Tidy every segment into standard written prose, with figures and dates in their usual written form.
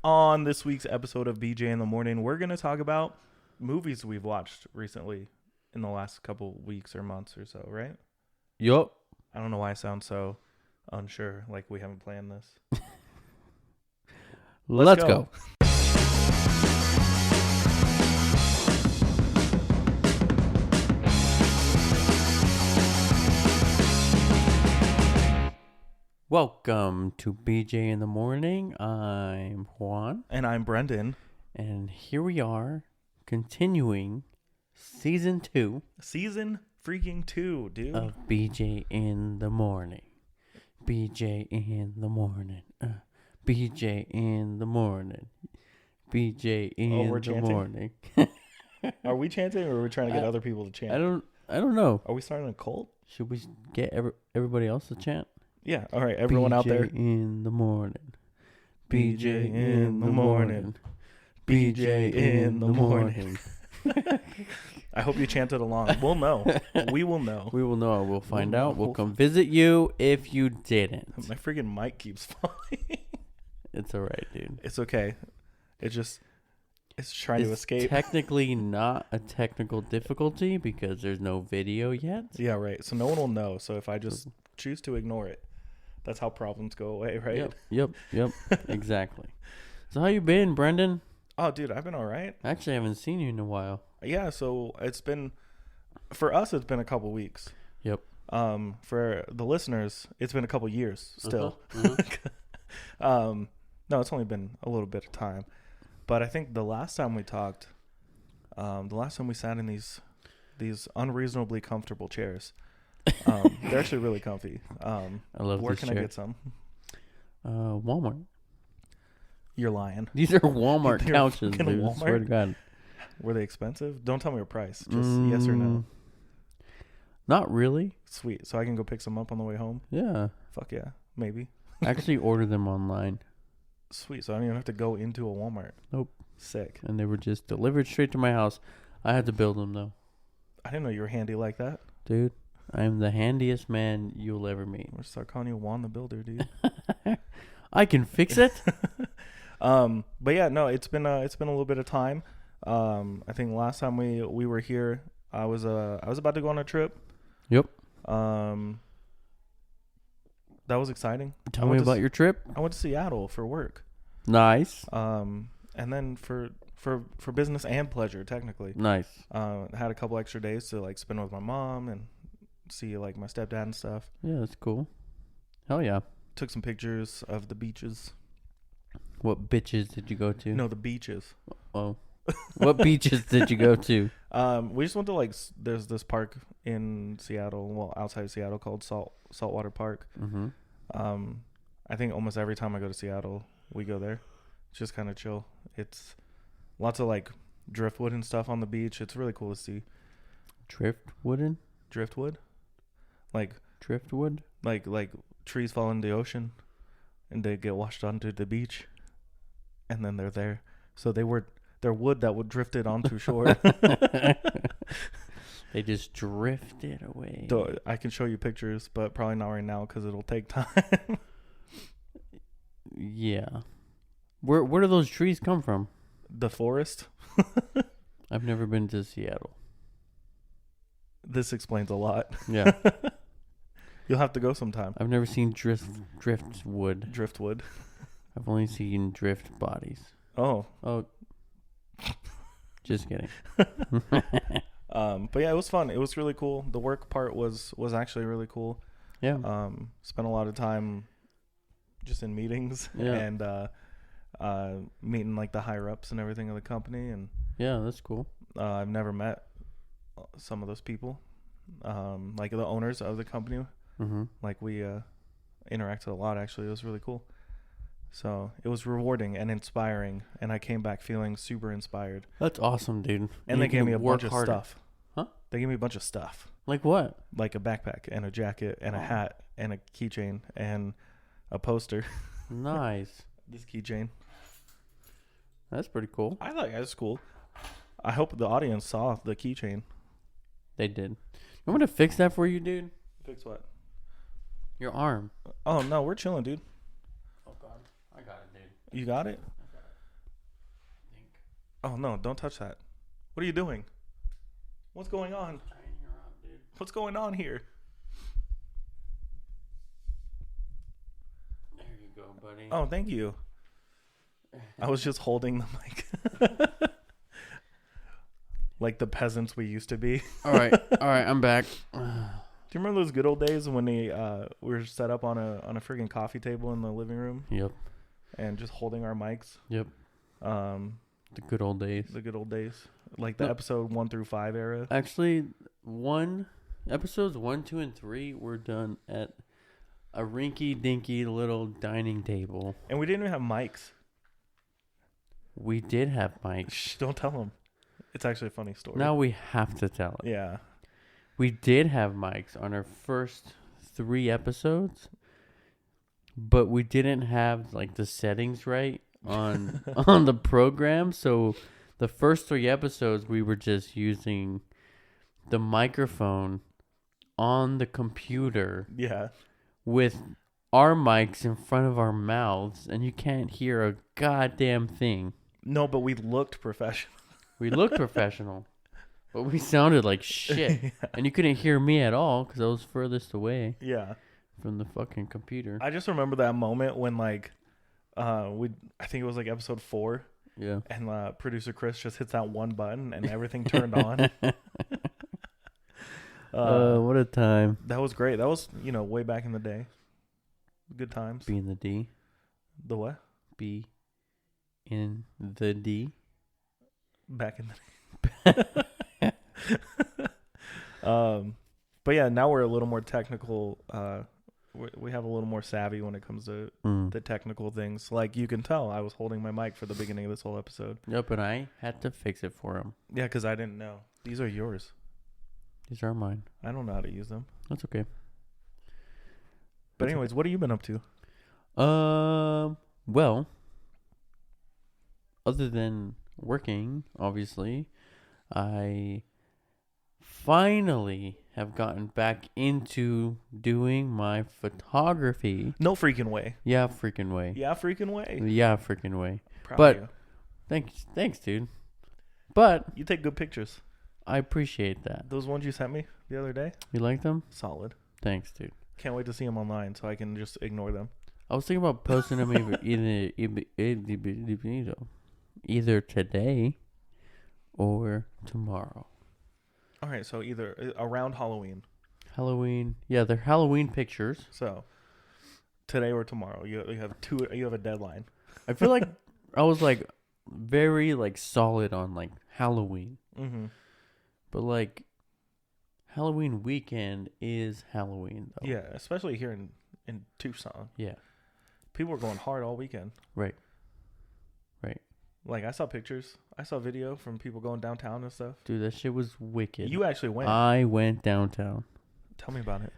On this week's episode of BJ in the Morning, we're going to talk about movies we've watched recently in the last couple weeks or months or so, right? Yup. I don't know why I sound so unsure, like we haven't planned this. Let's go. Welcome to BJ in the Morning. I'm Juan. And I'm Brendan. And here we are, continuing season 2. Season freaking 2, dude. Of BJ in the Morning. BJ in the Morning. BJ in the Morning. BJ in we're the chanting? Morning. Are we chanting or are we trying to get other people to chant? I don't know. Are we starting a cult? Should we get everybody else to chant? Yeah. All right. Everyone out there. BJ in the morning. BJ in the morning. BJ in the morning. I hope you chanted along. We'll know. We will know. We will know. We'll find out. We'll come visit you if you didn't. My freaking mic keeps falling. It's all right, dude. It's okay. It's trying to escape. Technically not a technical difficulty because there's no video yet. Yeah, right. So no one will know. So if I just choose to ignore it, that's how problems go away, right? Yep. Exactly. So how you been, Brendan? Oh, dude, I've been all right. Actually, I haven't seen you in a while. Yeah, so for us, it's been a couple weeks. Yep. For the listeners, it's been a couple years still. No, it's only been a little bit of time. But I think the last time we talked, the last time we sat in these unreasonably comfortable chairs, they're actually really comfy. I love where this can chair. I get some? Walmart. You're lying. These are Walmart couches, dude. Walmart? Swear to God. Were they expensive? Don't tell me your price. Just yes or no. Not really. Sweet. So I can go pick some up on the way home? Yeah. Fuck yeah. Maybe. I actually ordered them online. Sweet. So I don't even have to go into a Walmart. Nope. Sick. And they were just delivered straight to my house. I had to build them, though. I didn't know you were handy like that. Dude, I'm the handiest man you'll ever meet. We're start calling you Juan the Builder, dude. I can fix it. But yeah, no, it's been a little bit of time. I think last time we were here, I was about to go on a trip. Yep. That was exciting. Tell me about your trip. I went to Seattle for work. Nice. And then for business and pleasure, technically. Nice. Had a couple extra days to like spend with my mom and see like my stepdad and stuff. Yeah, that's cool. Hell yeah. Took some pictures of the beaches. What bitches did you go to? No, the beaches. Oh. What beaches did you go to? We just went to there's this park in Seattle, well, outside of Seattle called Saltwater Park. Mm-hmm. I think almost every time I go to Seattle, we go there. It's just kind of chill. It's lots of like driftwood and stuff on the beach. It's really cool to see. Driftwood? Like driftwood? Like trees fall in the ocean and they get washed onto the beach and then they're there. So they're wood that would drifted onto shore. They just drifted away. So I can show you pictures, but probably not right now because it'll take time. Yeah. Where do those trees come from? The forest. I've never been to Seattle. This explains a lot. Yeah. You'll have to go sometime. I've never seen driftwood. Driftwood. I've only seen drift bodies. Oh. Just kidding. But yeah, it was fun. It was really cool. The work part was actually really cool. Yeah. Spent a lot of time just in meetings and meeting like the higher ups and everything of the company. And yeah, that's cool. I've never met some of those people, like the owners of the company. Mm-hmm. Like we interacted a lot. Actually, it was really cool. So it was rewarding and inspiring, and I came back feeling super inspired. That's awesome, dude. And they gave me a bunch of stuff. Huh? They gave me a bunch of stuff. Like what? Like a backpack and a jacket and a hat and a keychain and a poster. Nice. This keychain. That's pretty cool. I thought that's cool. I hope the audience saw the keychain. They did. I'm going to fix that for you, dude. Fix what? Your arm. Oh, no, we're chilling, dude. Oh, God. I got it, dude. You got it? Oh no! Don't touch that. What are you doing? What's going on? What's going on here? There you go, buddy. Oh, thank you. I was just holding the mic. Like the peasants we used to be. All right, I'm back. Do you remember those good old days when we were set up on a friggin' coffee table in the living room? Yep. And just holding our mics? Yep. The good old days. The good old days. Like the episode 1 through 5 era. Actually, episodes 1, 2, and 3 were done at a rinky-dinky little dining table. And we didn't even have mics. We did have mics. Shh, don't tell them. It's actually a funny story. Now we have to tell it. Yeah. We did have mics on our first 3 episodes, but we didn't have like the settings right on on the program. So the first 3 episodes we were just using the microphone on the computer. Yeah. With our mics in front of our mouths, and you can't hear a goddamn thing. No, but we looked professional. We looked professional, but we sounded like shit. Yeah. And you couldn't hear me at all because I was furthest away. Yeah. From the fucking computer. I just remember that moment when I think it was like episode 4. Yeah. And producer Chris just hits that one button and everything turned on. What a time. That was great. That was, way back in the day. Good times. B in the D. The what? B in the D. Back in the day. But yeah, now we're a little more technical. We have a little more savvy when it comes to the technical things. Like you can tell, I was holding my mic for the beginning of this whole episode. Yep, and I had to fix it for him. Yeah, because I didn't know. These are yours. These are mine. I don't know how to use them. That's okay. But anyways, what have you been up to? Well, other than working, obviously, I finally have gotten back into doing my photography. No freaking way. Yeah, freaking way. Yeah, freaking way. Yeah, freaking way. Proud but of you. thanks, dude. But you take good pictures. I appreciate that. Those ones you sent me the other day? You like them? Solid. Thanks, dude. Can't wait to see them online so I can just ignore them. I was thinking about posting them either today or tomorrow. All right, so either around Halloween. Halloween. Yeah, they're Halloween pictures. So today or tomorrow. You have a deadline. I feel like I was like very like solid on like Halloween. Mm-hmm. But like Halloween weekend is Halloween though. Yeah, especially here in Tucson. Yeah. People were going hard all weekend. Right. Like I saw pictures. I saw video from people going downtown and stuff. Dude, that shit was wicked. You actually went. I went downtown. Tell me about it.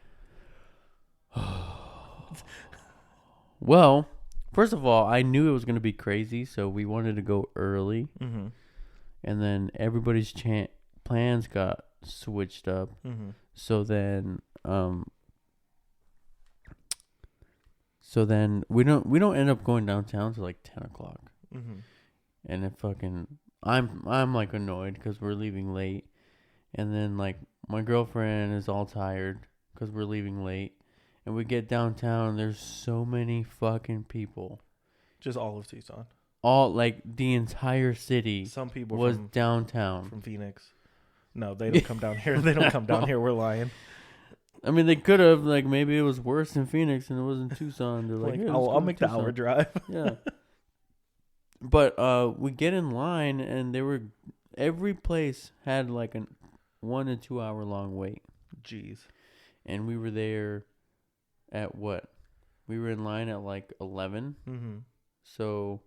Well, first of all, I knew it was going to be crazy, so we wanted to go early. Mm-hmm. And then everybody's plans got switched up. Mm-hmm. So then we don't end up going downtown till like 10 o'clock. Mm-hmm. And it fucking I'm like annoyed because we're leaving late, and then like my girlfriend is all tired because we're leaving late, and we get downtown and there's so many fucking people. Just all of Tucson. All like the entire city. Some people was downtown from Phoenix. No, they don't come down here. They don't come down here. We're lying. I mean, they could have like maybe it was worse in Phoenix and it was in Tucson. They're like, yeah, I'll make the hour drive. Yeah. But we get in line and every place had like a 1 to 2 hour long wait. Jeez. And we were there at what? We were in line at like 11. Mm-hmm. So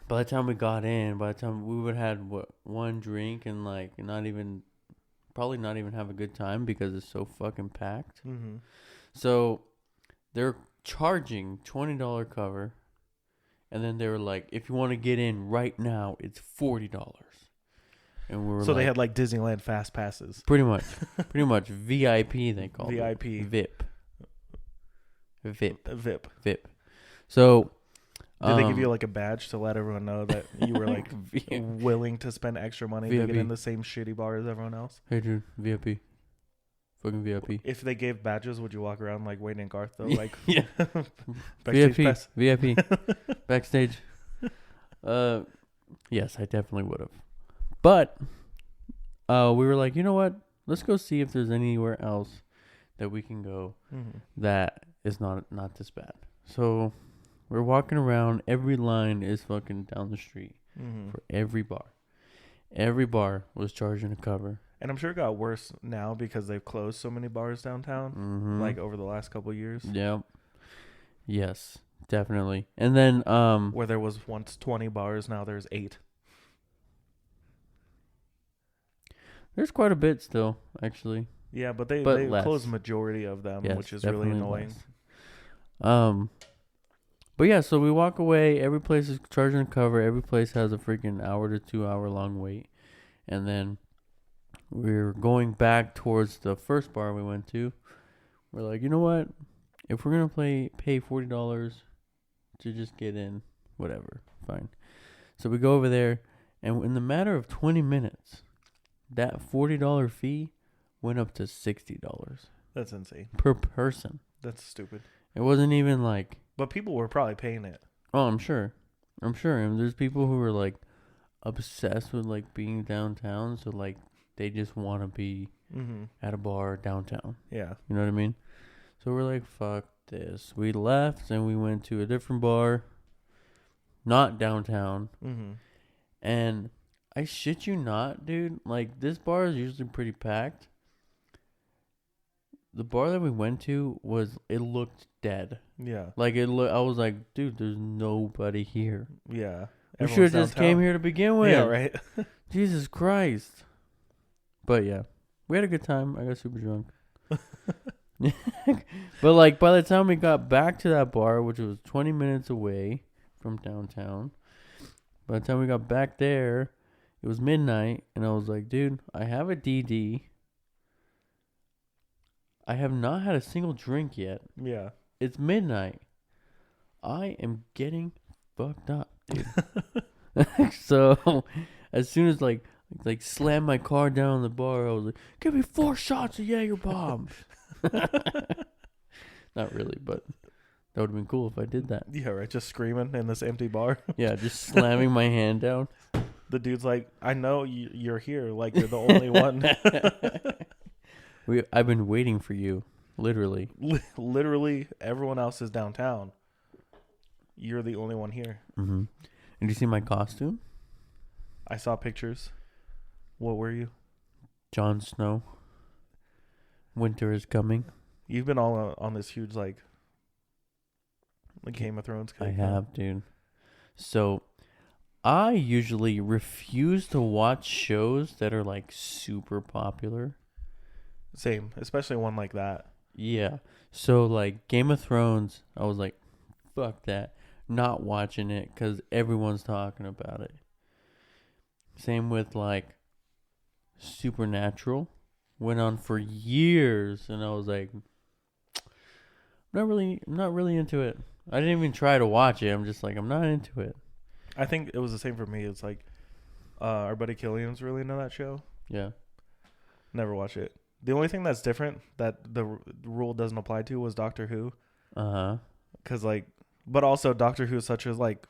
by the time we got in, we would have had one drink and like probably not even have a good time because it's so fucking packed. Mm-hmm. So they're charging $20 cover. And then they were like, if you want to get in right now, it's $40. And we were so they had like Disneyland fast passes. Pretty much VIP they called VIP. it. VIP. VIP. So Did they give you like a badge to let everyone know that you were like willing to spend extra money to get in the same shitty bar as everyone else? Hey, dude, VIP. Fucking VIP. If they gave badges, would you walk around like Wayne and Garth though? Like yeah. backstage VIP. pass? VIP. Backstage. Yes, I definitely would have. But we were like, you know what? Let's go see if there's anywhere else that we can go that is not this bad. So we're walking around. Every line is fucking down the street for every bar. Every bar was charging a cover. And I'm sure it got worse now because they've closed so many bars downtown, like over the last couple of years. Yeah. Yes, definitely. And then where there was once 20 bars, now there's 8. There's quite a bit still, actually. Yeah, but they closed majority of them, which is really annoying. But yeah, so we walk away. Every place is charging a cover. Every place has a freaking hour to 2 hour long wait. And then we're going back towards the first bar we went to. We're like, you know what? If we're going to pay $40 to just get in, whatever, fine. So we go over there, and in the matter of 20 minutes, that $40 fee went up to $60. That's insane. Per person. That's stupid. It wasn't even like... But people were probably paying it. Oh, I'm sure. And there's people who were like obsessed with like being downtown, so like they just want to be at a bar downtown. Yeah. You know what I mean? So we're like, fuck this. We left and we went to a different bar, not downtown. And I shit you not, dude. Like, this bar is usually pretty packed. The bar that we went to it looked dead. Yeah. Like, I was like, dude, there's nobody here. Yeah. We should have just came here to begin with. Yeah, right? Jesus Christ. But yeah, we had a good time. I got super drunk. But like, by the time we got back to that bar, which was 20 minutes away from downtown, by the time we got back there, it was midnight, and I was like, dude, I have a DD. I have not had a single drink yet. Yeah. It's midnight. I am getting fucked up, dude. So, as soon as like slammed my car down on the bar, I was like, give me 4 shots of Jaeger bombs. Not really, but that would have been cool if I did that. Yeah, right. Just screaming in this empty bar. Yeah, just slamming my hand down. The dude's like, I know you're here. Like, you're the only one. I've been waiting for you. Literally. Literally, everyone else is downtown. You're the only one here. Mm-hmm. Did you see my costume? I saw pictures. What were you? Jon Snow. Winter is coming. You've been all on this huge, like Game of Thrones kick. I have, dude. So, I usually refuse to watch shows that are, like, super popular. Same. Especially one like that. Yeah. So, like, Game of Thrones, I was like, fuck that. Not watching it because everyone's talking about it. Same with, like, Supernatural. Went on for years, and I was like, I'm not really into it. I didn't even try to watch it. I'm just like, I'm not into it. I think it was the same for me. It's like, our buddy Killian's really into that show. Yeah. Never watch it. The only thing that's different that the rule doesn't apply to was Doctor Who. Because, like, but also Doctor Who is such as, like,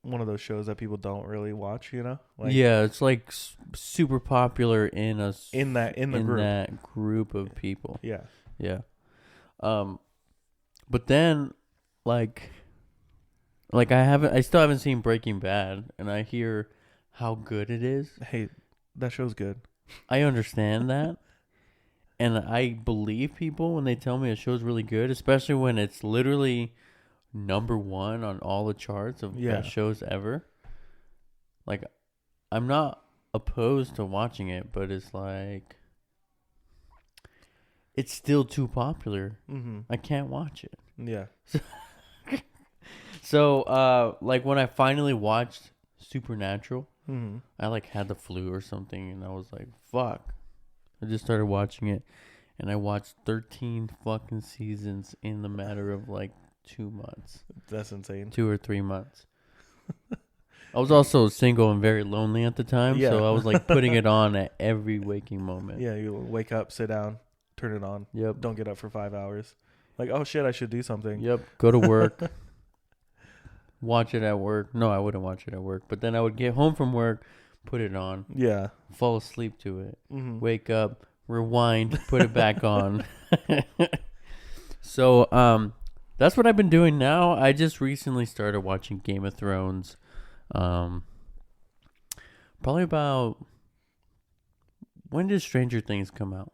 one of those shows that people don't really watch, you know? Like, yeah, it's like super popular in that group of people. Yeah. Yeah. But then like I still haven't seen Breaking Bad, and I hear how good it is. Hey, that show's good. I understand that. And I believe people when they tell me a show's really good, especially when it's literally number 1 on all the charts of best shows ever. Like, I'm not opposed to watching it, but it's like, it's still too popular. I can't watch it. Yeah. So, like, when I finally watched Supernatural, I, like, had the flu or something, and I was like, fuck. I just started watching it, and I watched 13 fucking seasons in the matter of, like, 2 months. That's insane. 2 or 3 months. I was also single and very lonely at the time, Yeah. so I was like putting it on at every waking moment. Yeah, you wake up, sit down, turn it on. Yep. Don't get up for 5 hours. Like, oh shit, I should do something. Yep. Go to work. Watch it at work. No, I wouldn't watch it at work. But then I would get home from work, put it on. Yeah. Fall asleep to it. Mm-hmm. Wake up, rewind, put it back on. So, that's what I've been doing now. I just recently started watching Game of Thrones. Probably about, when did Stranger Things come out?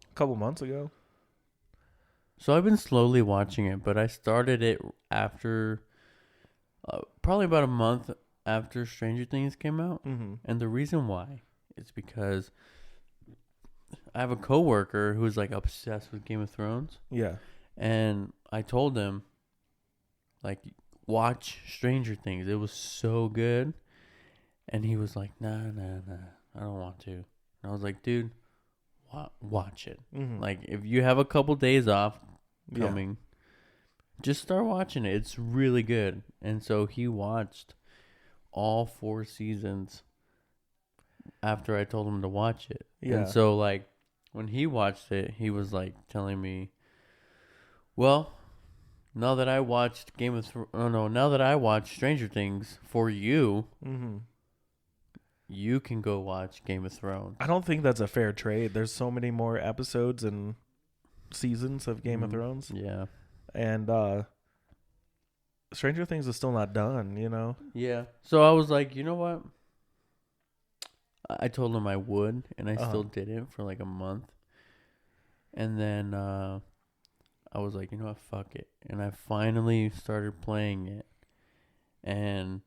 A couple months ago. So I've been slowly watching it, but I started it after, probably about a month after Stranger Things came out. Mm-hmm. And the reason why is because I have a coworker who's like obsessed with Game of Thrones. Yeah. And I told him, like, watch Stranger Things. It was so good. And he was like, nah, I don't want to. And I was like, dude, watch it. Mm-hmm. Like, if you have a couple days off coming, yeah, just start watching it. It's really good. And so he watched all 4 seasons after I told him to watch it. Yeah. And so, like, when he watched it, he was like telling me, well, now that I watched now that I watched Stranger Things for you, mm-hmm, you can go watch Game of Thrones. I don't think that's a fair trade. There's so many more episodes and seasons of Game of Thrones. Yeah. And Stranger Things is still not done, you know? Yeah. So I was like, you know what? I told him I would, and I still didn't for like a month. And then I was like, you know what? Fuck it. And I finally started playing it. And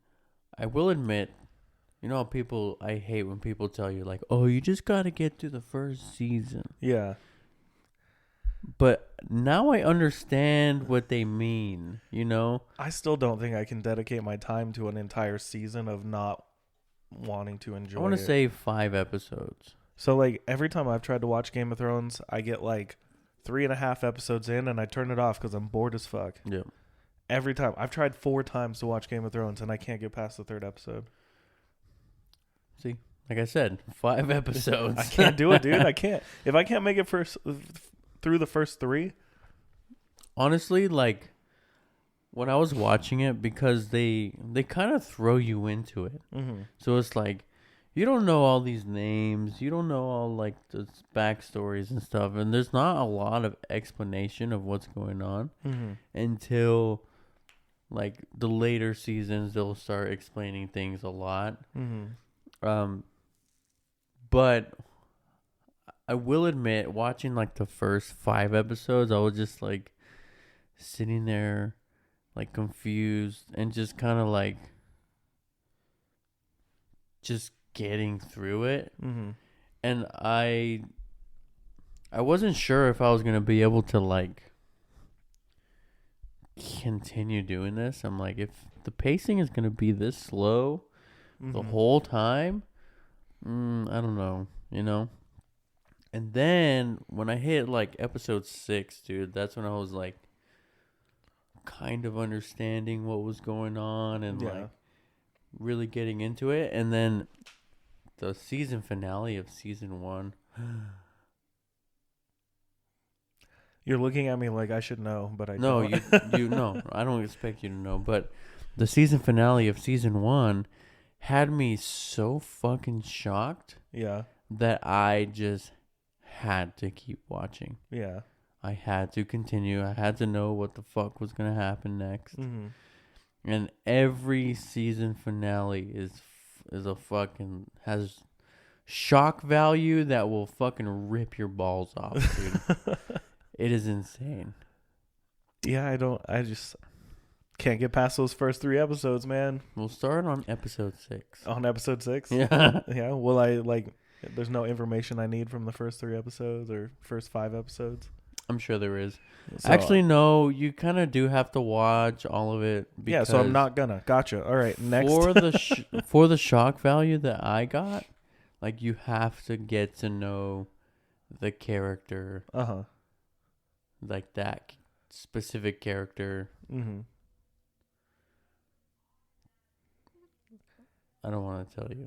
I will admit, you know how I hate when people tell you, like, oh, you just got to get through the first season. Yeah. But now I understand what they mean, you know? I still don't think I can dedicate my time to an entire season of not wanting to enjoy it. I want to say 5 episodes. So, like, every time I've tried to watch Game of Thrones, I get, like, 3.5 episodes in, and I turn it off because I'm bored as fuck. Yep. Every time. I've tried 4 times to watch Game of Thrones, and I can't get past the 3rd episode. See? Like I said, 5 episodes. I can't do it, dude. I can't. If I can't make it through the first 3. Honestly, like, when I was watching it, because they kind of throw you into it. Mm-hmm. So it's like, you don't know all these names. You don't know all, like, the backstories and stuff. And there's not a lot of explanation of what's going on until, like, the later seasons. They'll start explaining things a lot. Mm-hmm. But I will admit, watching, like, the first 5 episodes, I was just, like, sitting there, like, confused and just kind of, like, just getting through it. Mm-hmm. And I wasn't sure if I was going to be able to, like, continue doing this. I'm like, if the pacing is going to be this slow the whole time, I don't know, you know? And then when I hit, like, episode 6, dude, that's when I was, like, kind of understanding what was going on and, like, really getting into it. And then the season finale of season 1. You're looking at me like I should know, but I No, don't. you know. I don't expect you to know. But the season finale of season 1 had me so fucking shocked that I just had to keep watching. Yeah. I had to continue. I had to know what the fuck was going to happen next. Mm-hmm. And every season finale is a fucking, has shock value that will fucking rip your balls off, dude. It is insane. Yeah, I just can't get past those first 3 episodes, man. We'll start on episode 6. On episode 6? Yeah. Yeah. Will I, like, there's no information I need from the first 3 episodes or first 5 episodes? I'm sure there is. So, actually, no, you kind of do have to watch all of it. Yeah, so I'm not gonna. Gotcha. All right, next. For the shock value that I got, like, you have to get to know the character. Uh-huh. Like, that specific character. Mm-hmm. I don't want to tell you.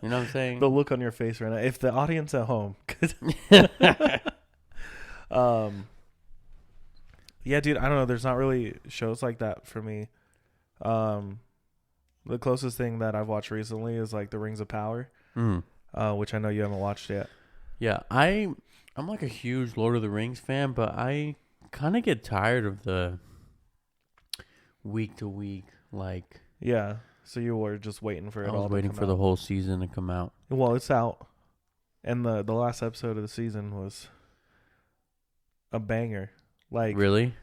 You know what I'm saying? The look on your face right now. If the audience at home could yeah, dude, I don't know. There's not really shows like that for me. The closest thing that I've watched recently is like The Rings of Power, which I know you haven't watched yet. Yeah, I'm like a huge Lord of the Rings fan, but I kind of get tired of the week to week, like. Yeah, so you were just waiting for it all to come out. I was waiting for the whole season to come out. Well, it's out, and the last episode of the season was a banger. Like, really?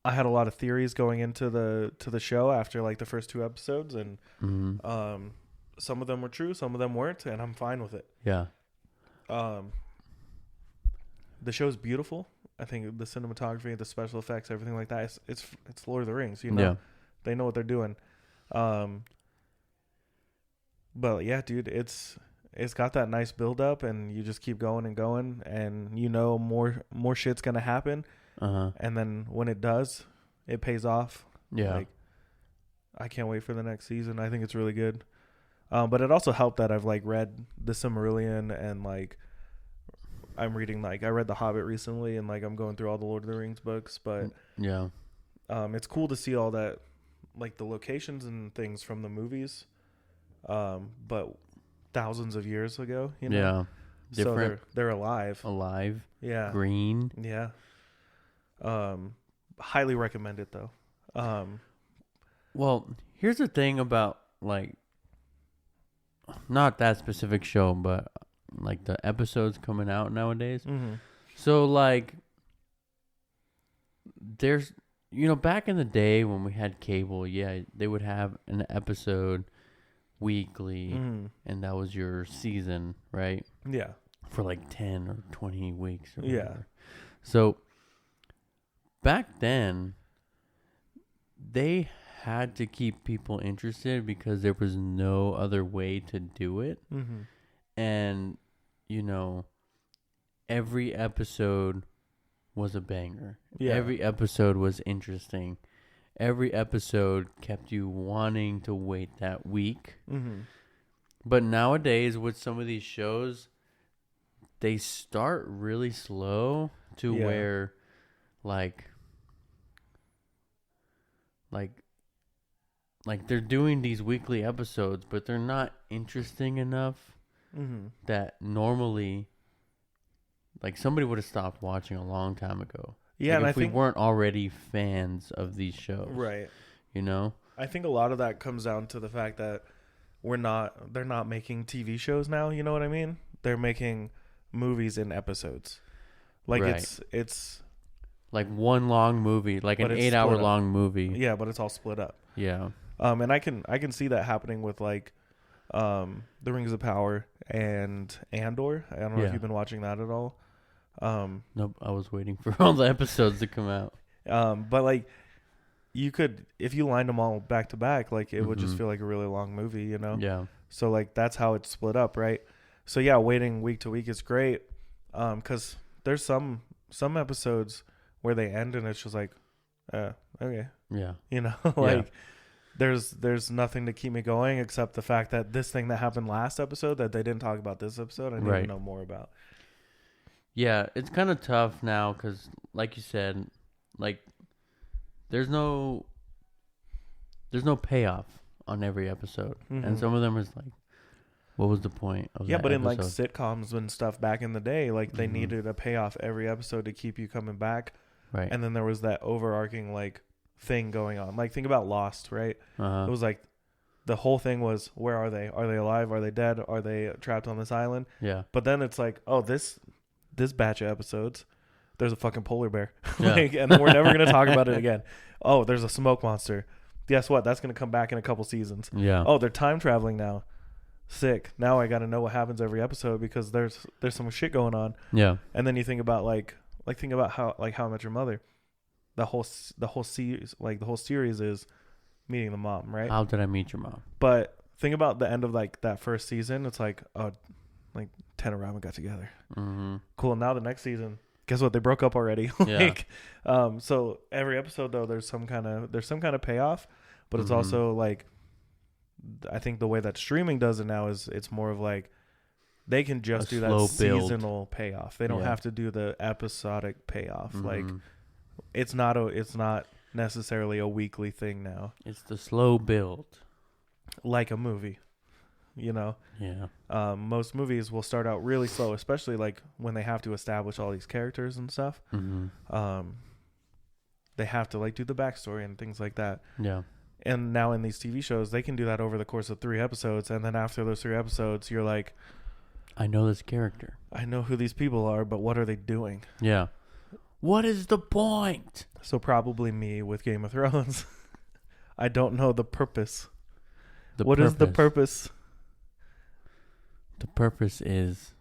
I had a lot of theories going into the show after like the first 2 episodes, and some of them were true, some of them weren't, and I'm fine with it. Yeah. The show's beautiful. I think the cinematography, the special effects, everything like that. It's Lord of the Rings. You know, yeah. They know what they're doing. But yeah, dude, it's got that nice build up, and you just keep going and going, and you know more shit's gonna happen. And then when it does, it pays off. Yeah. Like, I can't wait for the next season. I think it's really good. But it also helped that I've like read the Silmarillion, and like I'm reading, like I read The Hobbit recently, and like I'm going through all the Lord of the Rings books. But yeah, it's cool to see all that, like the locations and things from the movies, but thousands of years ago. You know? Yeah, different. So they're alive. Yeah. Green. Yeah. Highly recommend it though. Well, here's the thing about like not that specific show, but like the episodes coming out nowadays. So like there's, you know, back in the day when we had cable, yeah, they would have an episode weekly, and that was your season, right? Yeah. For like 10 or 20 weeks or yeah. whatever. So back then, they had to keep people interested because there was no other way to do it. And, you know, every episode was a banger. Yeah. Every episode was interesting. Every episode kept you wanting to wait that week. But nowadays, with some of these shows, they start really slow to where, like they're doing these weekly episodes, but they're not interesting enough that normally, like, somebody would have stopped watching a long time ago. Yeah, like and if we weren't already fans of these shows, right? You know, I think a lot of that comes down to the fact that they're not making TV shows now. You know what I mean? They're making movies in episodes. Like, right. It's like one long movie, like an 8-hour long movie. Yeah, but it's all split up. Yeah. And I can see that happening with like The Rings of Power and Andor. I don't know if you've been watching that at all. Nope, I was waiting for all the episodes to come out. But like, you could, if you lined them all back to back, like it would just feel like a really long movie, you know? Yeah. So like that's how it's split up, right? So yeah, waiting week to week is great. 'Cause there's some episodes where they end and it's just like, okay. Yeah. You know, like there's nothing to keep me going except the fact that this thing that happened last episode that they didn't talk about this episode, I need to know more about. Yeah, it's kind of tough now because, like you said, like there's no payoff on every episode, and some of them is like, what was the point of that but episode? In like sitcoms and stuff back in the day, like they needed a payoff every episode to keep you coming back, right? And then there was that overarching like thing going on. Like think about Lost, right? It was like the whole thing was, where are they? Are they alive? Are they dead? Are they trapped on this island? Yeah. But then it's like, oh, this batch of episodes, there's a fucking polar bear. Like, and we're never going to talk about it again. Oh, there's a smoke monster. Guess what? That's going to come back in a couple seasons. Yeah. Oh, they're time traveling now. Sick. Now I got to know what happens every episode because there's some shit going on. Yeah. And then you think about think about how I Met Your Mother. The whole series, like the whole series is meeting the mom, right? How Did I Meet Your Mom? But think about the end of like that first season. It's like, like Ted and Robin got together. Cool. Now the next season, guess what? They broke up already. Yeah. So every episode though, there's some kind of payoff, but it's also like, I think the way that streaming does it now is it's more of like they can just do that slow build. seasonal payoff. They don't have to do the episodic payoff. Like it's not necessarily a weekly thing now. It's the slow build, like a movie. Yeah. Most movies will start out really slow, especially like when they have to establish all these characters and stuff. They have to like do the backstory and things like that. Yeah. And now in these TV shows, they can do that over the course of 3 episodes, and then after those 3 episodes, you're like, I know this character. I know who these people are, but what are they doing? Yeah. What is the point? So probably me with Game of Thrones. I don't know the purpose. What is the purpose? The purpose is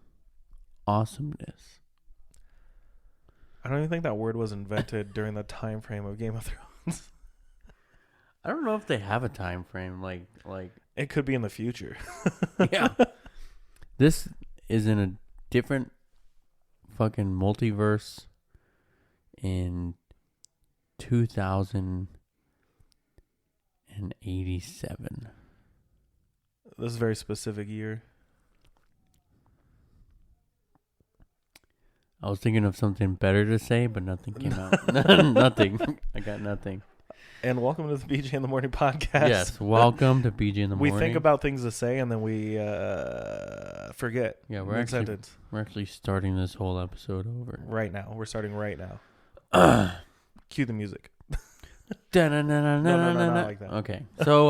awesomeness. I don't even think that word was invented during the time frame of Game of Thrones. I don't know if they have a time frame. Like it could be in the future. Yeah. This is in a different fucking multiverse in 2087. This is a very specific year. I was thinking of something better to say, but nothing came out. Nothing. I got nothing. And welcome to the BJ in the Morning podcast. Yes, welcome to BJ in the Morning. We think about things to say and then we forget. Yeah, we're actually starting this whole episode over right now. We're starting right now. Cue the music. No, not like that. Okay, so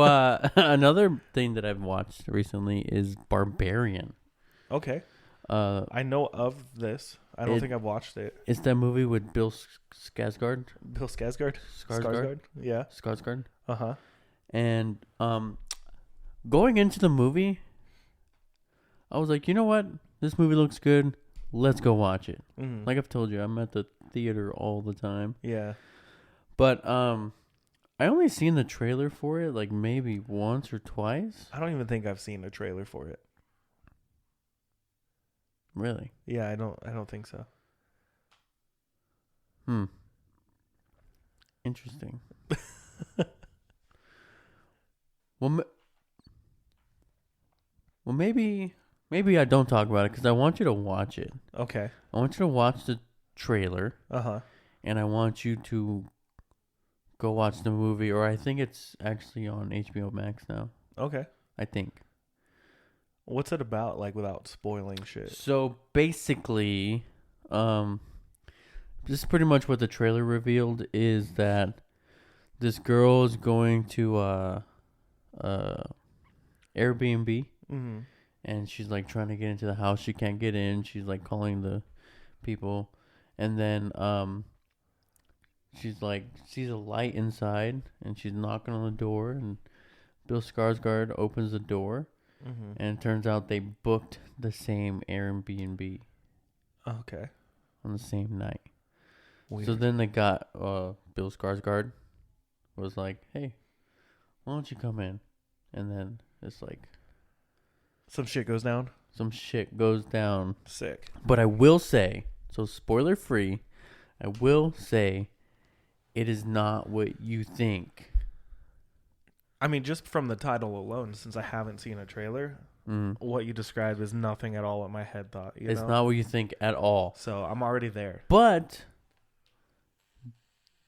another thing that I've watched recently is Barbarian. Okay. I know of this. I don't think I've watched it. It's that movie with Bill Skarsgård. Bill Skarsgård? Skarsgård? Yeah. Skarsgård. Uh-huh. And going into the movie, I was like, you know what? This movie looks good. Let's go watch it. Mm-hmm. Like I've told you, I'm at the theater all the time. Yeah. But I only seen the trailer for it like maybe once or twice. I don't even think I've seen a trailer for it. Really? Yeah, I don't think so. Interesting. Well, maybe I don't talk about it because I want you to watch it. Okay. I want you to watch the trailer. Uh-huh. And I want you to go watch the movie, or I think it's actually on HBO Max now. Okay. I think. What's it about, like, without spoiling shit? So, basically, this is pretty much what the trailer revealed, is that this girl is going to Airbnb, and she's, like, trying to get into the house. She can't get in. She's, like, calling the people, and then she's, like, sees a light inside, and she's knocking on the door, and Bill Skarsgård opens the door. And it turns out they booked the same Airbnb. Okay. On the same night. Weird. So then they got Bill Skarsgård was like, hey, why don't you come in? And then it's like some shit goes down. Sick. But I will say, so spoiler free, I will say it is not what you think. I mean, just from the title alone, since I haven't seen a trailer, what you described is nothing at all what my head thought. It's not what you think at all. So I'm already there. But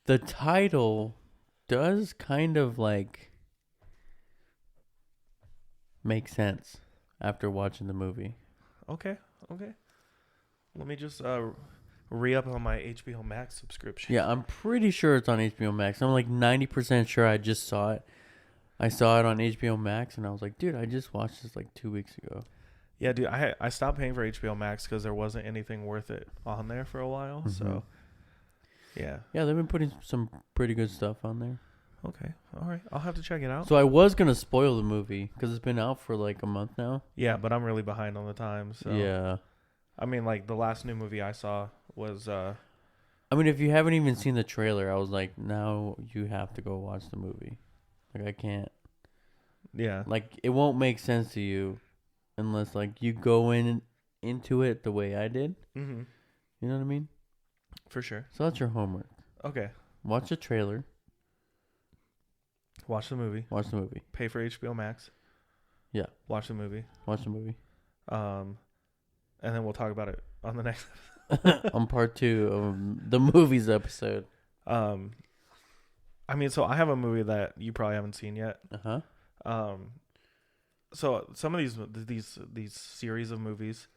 the title does kind of like make sense after watching the movie. Okay. Let me just re-up on my HBO Max subscription. Yeah, I'm pretty sure it's on HBO Max. I'm like 90% sure I just saw it. I saw it on HBO Max, and I was like, dude, I just watched this like 2 weeks ago. Yeah, dude, I stopped paying for HBO Max because there wasn't anything worth it on there for a while. So, yeah. Yeah, they've been putting some pretty good stuff on there. Okay. All right. I'll have to check it out. So I was going to spoil the movie because it's been out for like a month now. Yeah, but I'm really behind on the time. So. Yeah. I mean, like, the last new movie I saw was... I mean, if you haven't even seen the trailer, I was like, now you have to go watch the movie. Like, I can't. Yeah. Like, it won't make sense to you unless, like, you go into it the way I did. Mm-hmm. You know what I mean? For sure. So that's your homework. Okay. Watch the trailer. Watch the movie. Watch the movie. Pay for HBO Max. Yeah. Watch the movie. Watch the movie. And then we'll talk about it on the next. On part 2 of the movies episode. I mean, so I have a movie that you probably haven't seen yet. So some of these series of movies,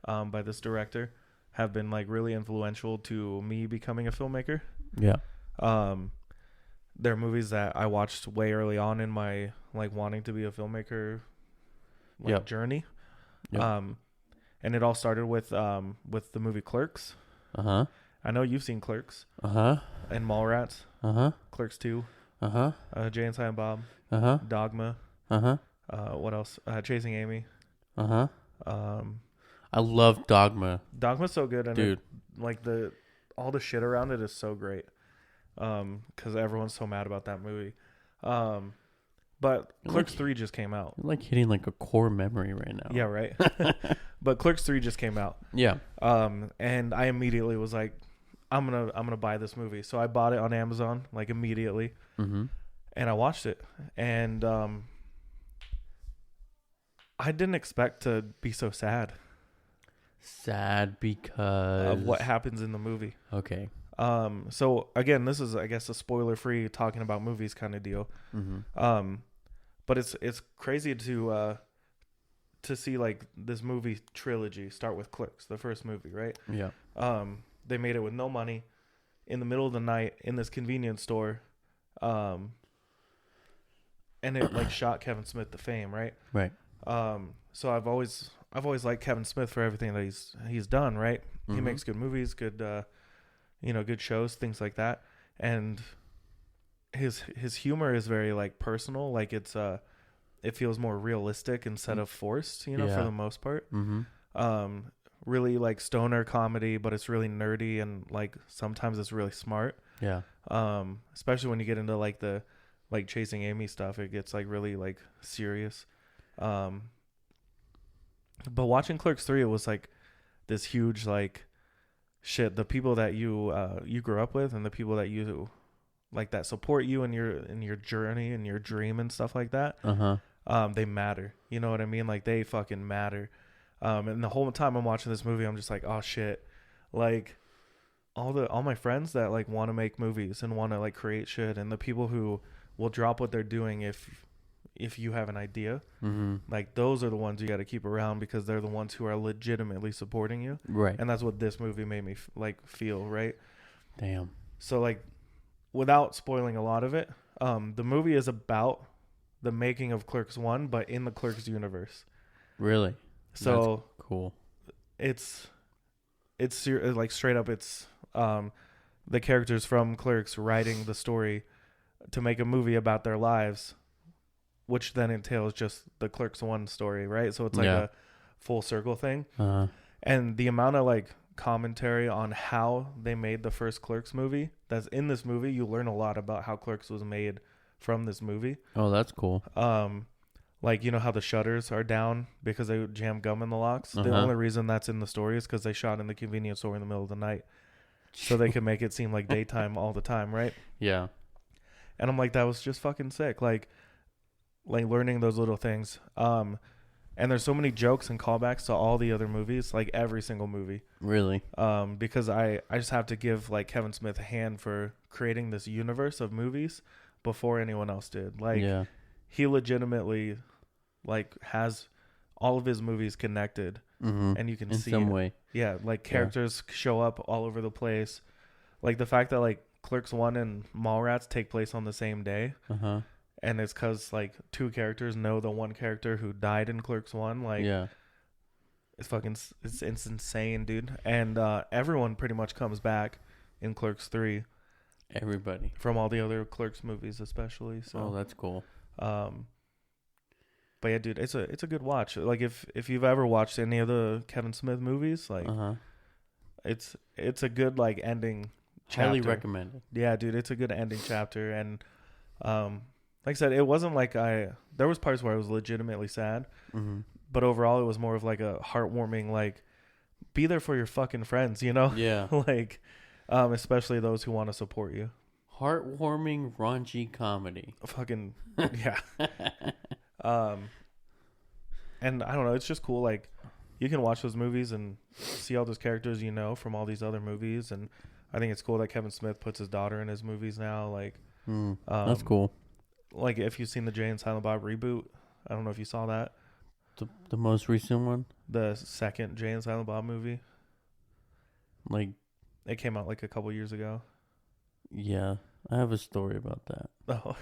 by this director, have been like really influential to me becoming a filmmaker. Yeah. They're movies that I watched way early on in my like wanting to be a filmmaker journey. Yep. And it all started with the movie Clerks. I know you've seen Clerks. And Mallrats. Clerks 2. Jay and Silent Bob. Dogma. What else? Chasing Amy. I love Dogma. Dogma's so good, and dude, all the shit around it is so great. Because everyone's so mad about that movie. But Clerks 3 just came out. You're like hitting like a core memory right now. Yeah, right. But Clerks 3 just came out. Yeah. And I immediately was like, I'm gonna buy this movie. So I bought it on Amazon like immediately. And I watched it, and I didn't expect to be so sad. Sad because of what happens in the movie. Okay. So again, this is, I guess, a spoiler-free talking about movies kind of deal. But it's crazy to see like this movie trilogy start with Clerks, the first movie, right? Yeah. They made it with no money, in the middle of the night, in this convenience store, and it like shot Kevin Smith to fame, right? Right. So I've always liked Kevin Smith for everything that he's done, right? He makes good movies, good good shows, things like that. And his humor is very like personal, like it feels more realistic instead of forced, for the most part. Really like stoner comedy, but it's really nerdy, and like sometimes it's really smart. Yeah. Especially when you get into like the like Chasing Amy stuff, it gets like really like serious. But watching Clerks 3, it was like this huge like shit. The people that you grew up with, and the people that you like that support you in your journey and your dream and stuff like that, they matter. You know what I mean? Like they fucking matter. And the whole time I'm watching this movie, I'm just like, oh shit, like all my friends that like want to make movies and want to like create shit, and the people who will drop what they're doing if you have an idea, like those are the ones you got to keep around, because they're the ones who are legitimately supporting you. Right. And that's what this movie made me feel, right? Damn. So like, without spoiling a lot of it, the movie is about the making of Clerks 1, but in the Clerks universe. Really? So that's cool. It's like straight up, it's the characters from Clerks writing the story to make a movie about their lives, which then entails just the Clerks 1 story, right? So it's like a full circle thing. And the amount of like commentary on how they made the first Clerks movie that's in this movie, you learn a lot about how Clerks was made from this movie. Oh, that's cool. Like, how the shutters are down because they jam gum in the locks. The only reason that's in the story is because they shot in the convenience store in the middle of the night, so they could make it seem like daytime all the time, right? Yeah. And I'm like, that was just fucking sick. Like learning those little things. And there's so many jokes and callbacks to all the other movies, like every single movie. Really? Because I just have to give like Kevin Smith a hand for creating this universe of movies before anyone else did. Like, he legitimately like has all of his movies connected, and you can see in some it. way. Yeah, like characters show up all over the place. Like the fact that like Clerks 1 and Mallrats take place on the same day. And it's because like two characters know the one character who died in Clerks 1. Like, it's insane, dude. And everyone pretty much comes back in Clerks 3. Everybody from all the other Clerks movies, especially. So, oh, that's cool. But yeah, dude, it's a good watch. Like if you've ever watched any of the Kevin Smith movies, like it's a good like ending chapter. Highly recommended. Yeah, dude, it's a good ending chapter. And like I said, it wasn't like there was parts where I was legitimately sad, but overall it was more of like a heartwarming, like, be there for your fucking friends, Yeah. like Especially those who want to support you. Heartwarming, raunchy comedy. Fucking yeah. And I don't know. It's just cool. Like, you can watch those movies and see all those characters you know from all these other movies. And I think it's cool that Kevin Smith puts his daughter in his movies now. Like, that's cool. Like, if you've seen the Jay and Silent Bob reboot, I don't know if you saw that. The most recent one? The second Jay and Silent Bob movie. Like, it came out like a couple years ago. Yeah, I have a story about that. Oh,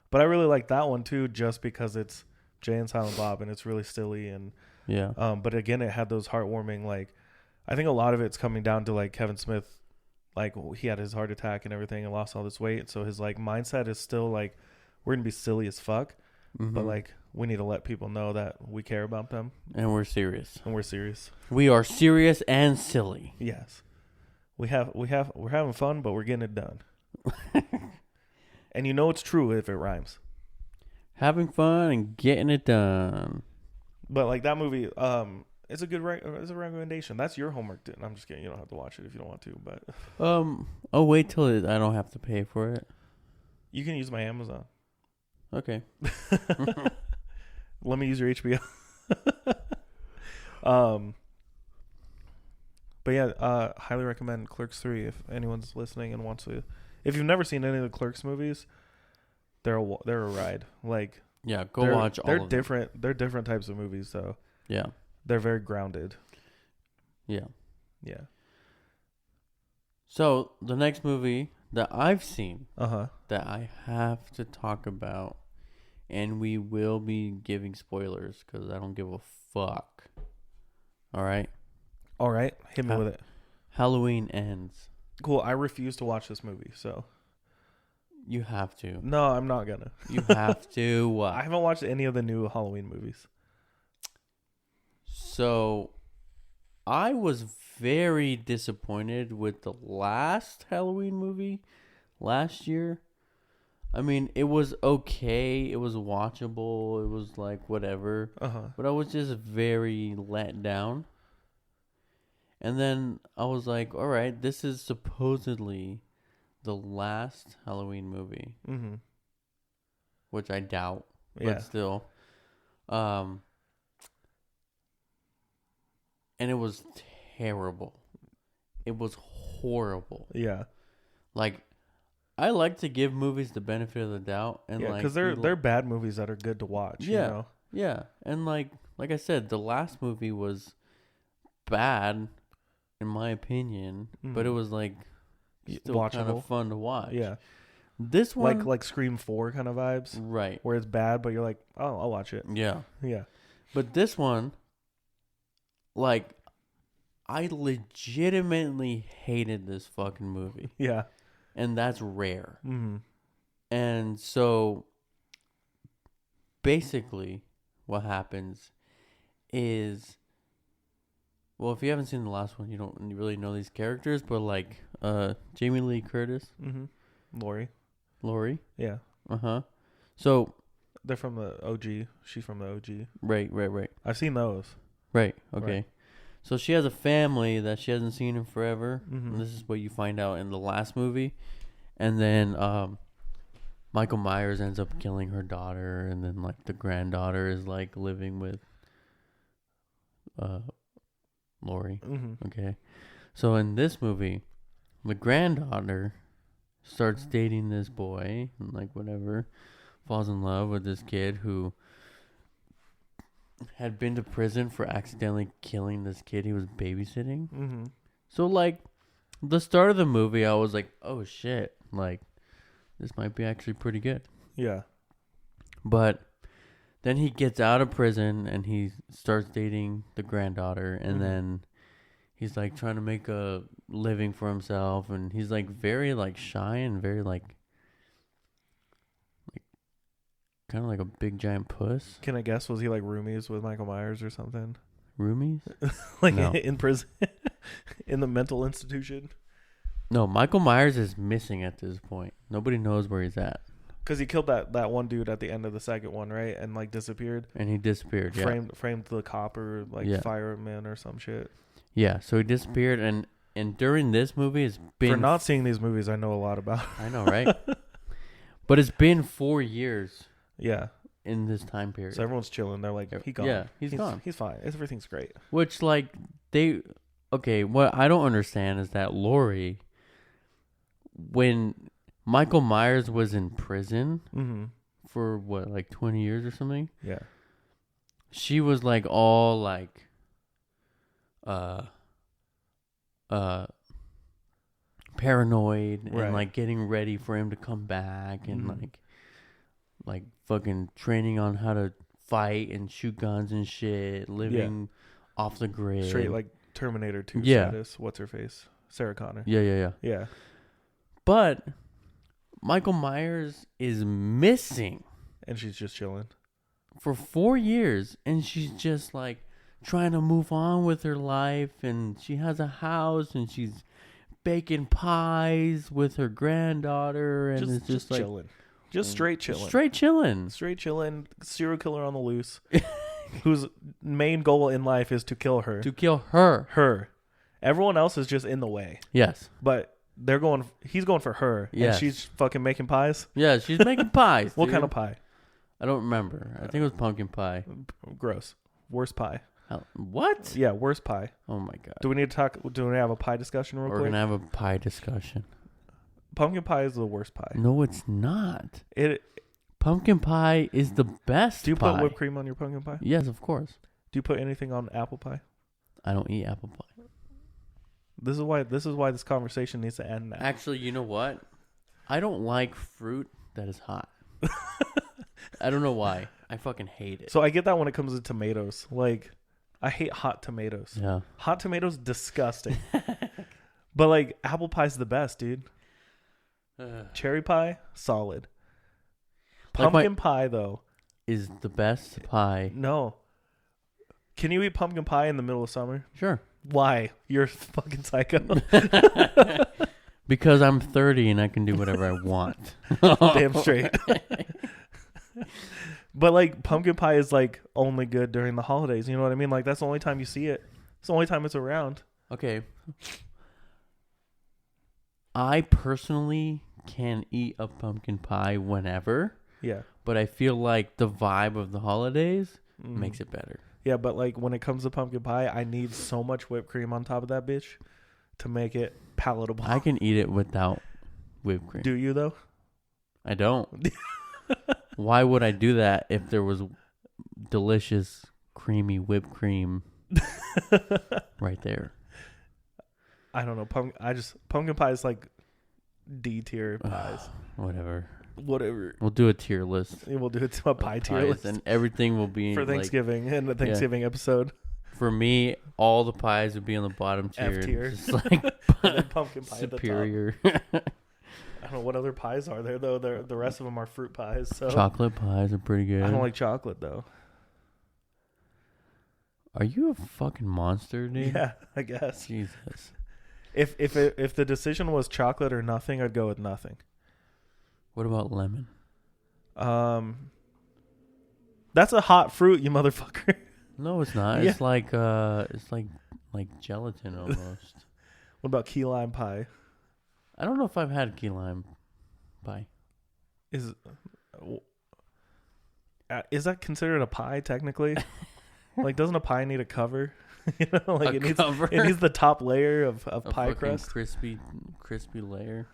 but I really like that one too, just because it's Jay and Silent Bob and it's really silly and yeah. But again, it had those heartwarming, like, I think a lot of it's coming down to like Kevin Smith, like he had his heart attack and everything and lost all this weight, so his like mindset is still like, we're gonna be silly as fuck, but like we need to let people know that we care about them and we're serious. We are serious and silly. Yes. We're having fun, but we're getting it done. And you know it's true if it rhymes. Having fun and getting it done. But like that movie, it's a recommendation. That's your homework. I'm just kidding. You don't have to watch it if you don't want to. But I'll wait till I don't have to pay for it. You can use my Amazon. Okay. Let me use your HBO. But yeah, highly recommend Clerks 3 if anyone's listening and wants to. If you've never seen any of the Clerks movies, they're a ride. Like, yeah, go watch all of them. They're different types of movies, though. Yeah. They're very grounded. Yeah. Yeah. So, the next movie that I've seen that I have to talk about, and we will be giving spoilers because I don't give a fuck. All right? All right. Hit me with it. Halloween Ends. Cool. I refuse to watch this movie, so. You have to. No, I'm not gonna. You have to. I haven't watched any of the new Halloween movies. So, I was very disappointed with the last Halloween movie last year. I mean, it was okay. It was watchable. It was like whatever. But I was just very let down. And then I was like, all right, this is supposedly the last Halloween movie. Mm-hmm. Which I doubt. Yeah. But still. And it was terrible. It was horrible. Yeah. Like, I like to give movies the benefit of the doubt. And yeah, because they're bad movies that are good to watch. Yeah. You know? Yeah. And like I said, the last movie was bad, in my opinion. But it was like still watchable. Kind of fun to watch. Yeah. This one, like Scream 4 kind of vibes. Right. Where it's bad, but you're like, oh, I'll watch it. Yeah. Yeah. But this one, like, I legitimately hated this fucking movie. Yeah. And that's rare. Mm-hmm. And so, basically, what happens is, well, if you haven't seen the last one, you don't really know these characters, but like, Jamie Lee Curtis. Mm-hmm. Laurie. Yeah. So. They're from the OG. She's from the OG. Right. I've seen those. Right. Okay. Right. So she has a family that she hasn't seen in forever. Mm-hmm. And this is what you find out in the last movie. And then Michael Myers ends up killing her daughter. And then like the granddaughter is like living with Laurie. Mm-hmm. Okay. So in this movie, the granddaughter starts dating this boy and like whatever, falls in love with this kid who had been to prison for accidentally killing this kid he was babysitting. Mm-hmm. So like the start of the movie, I was like, oh shit, like this might be actually pretty good. Yeah. But then he gets out of prison and he starts dating the granddaughter, and then he's like trying to make a living for himself, and he's like very like shy and very like kind of like a big giant puss. Can I guess? Was he like roomies with Michael Myers or something? Roomies? Like no. In prison, in the mental institution. No, Michael Myers is missing at this point. Nobody knows where he's at. Because he killed that one dude at the end of the second one, right? And like disappeared. And he disappeared. Framed the cop or like fireman or some shit. Yeah, so he disappeared, and And during this movie, it's been For not seeing these movies, I know a lot about. I know, right? But it's been 4 years. Yeah. In this time period, So everyone's chilling. They're like, he gone. Yeah, he's gone. He's fine. Everything's great. Which, like, what I don't understand is that Lori, when Michael Myers was in prison for what, like 20 years or something? Yeah. She was like all like, paranoid and like getting ready for him to come back and like fucking training on how to fight and shoot guns and shit, living off the grid. Straight like Terminator 2 status. What's her face? Sarah Connor. Yeah. But Michael Myers is missing. And she's just chilling. For 4 years. And she's just like trying to move on with her life. And she has a house and she's baking pies with her granddaughter. And it's just like chilling. Just straight chilling. Straight chilling. Serial killer on the loose. Whose main goal in life is to kill her. To kill her. Her. Everyone else is just in the way. Yes. But he's going for her. Yes. And she's fucking making pies. Yeah, she's making pies. What kind of pie? I don't remember. I think it was pumpkin pie. Gross. Worst pie. What? Yeah, worst pie. Oh my god. Do we need to talk? Do we have a pie discussion real quick? We're gonna have a pie discussion. Pumpkin pie is the worst pie. No, it's not. Pumpkin pie is the best. Do you pie. put whipped cream on your pumpkin pie? Yes, of course. Do you put anything on apple pie? I don't eat apple pie. This is why this conversation needs to end now. Actually, you know what? I don't like fruit that is hot. I don't know why. I fucking hate it. So I get that when it comes to tomatoes. Like, I hate hot tomatoes. Yeah. Hot tomatoes, disgusting. But like, apple pie's the best, dude. Cherry pie, solid. Pumpkin pie, though, is the best pie. No. Can you eat pumpkin pie in the middle of summer? Sure. Why? You're fucking psycho. Because I'm 30 and I can do whatever I want. Damn straight. But like, pumpkin pie is like only good during the holidays. You know what I mean? Like, that's the only time you see it. It's the only time it's around. Okay. I personally can eat a pumpkin pie whenever. Yeah. But I feel like the vibe of the holidays makes it better. Yeah, but like when it comes to pumpkin pie, I need so much whipped cream on top of that bitch to make it palatable. I can eat it without whipped cream. Do you though? I don't. Why would I do that if there was delicious, creamy whipped cream right there? I don't know. Pumpkin pie is like D tier pies. Whatever. We'll do a tier list. We'll do it to a pie tier list, and everything will be for Thanksgiving and the Thanksgiving episode. For me, all the pies would be on the bottom tier. F tier, just like pumpkin pie superior. At the top. I don't know what other pies are there though. The rest of them are fruit pies. So chocolate pies are pretty good. I don't like chocolate though. Are you a fucking monster, dude? Yeah, I guess. Jesus. If the decision was chocolate or nothing, I'd go with nothing. What about lemon? That's a hot fruit, you motherfucker. No, it's not. Yeah. It's like gelatin almost. What about key lime pie? I don't know if I've had key lime pie. Is that considered a pie technically? Like, doesn't a pie need a cover? You know, like it needs the top layer of pie crust. Crispy layer.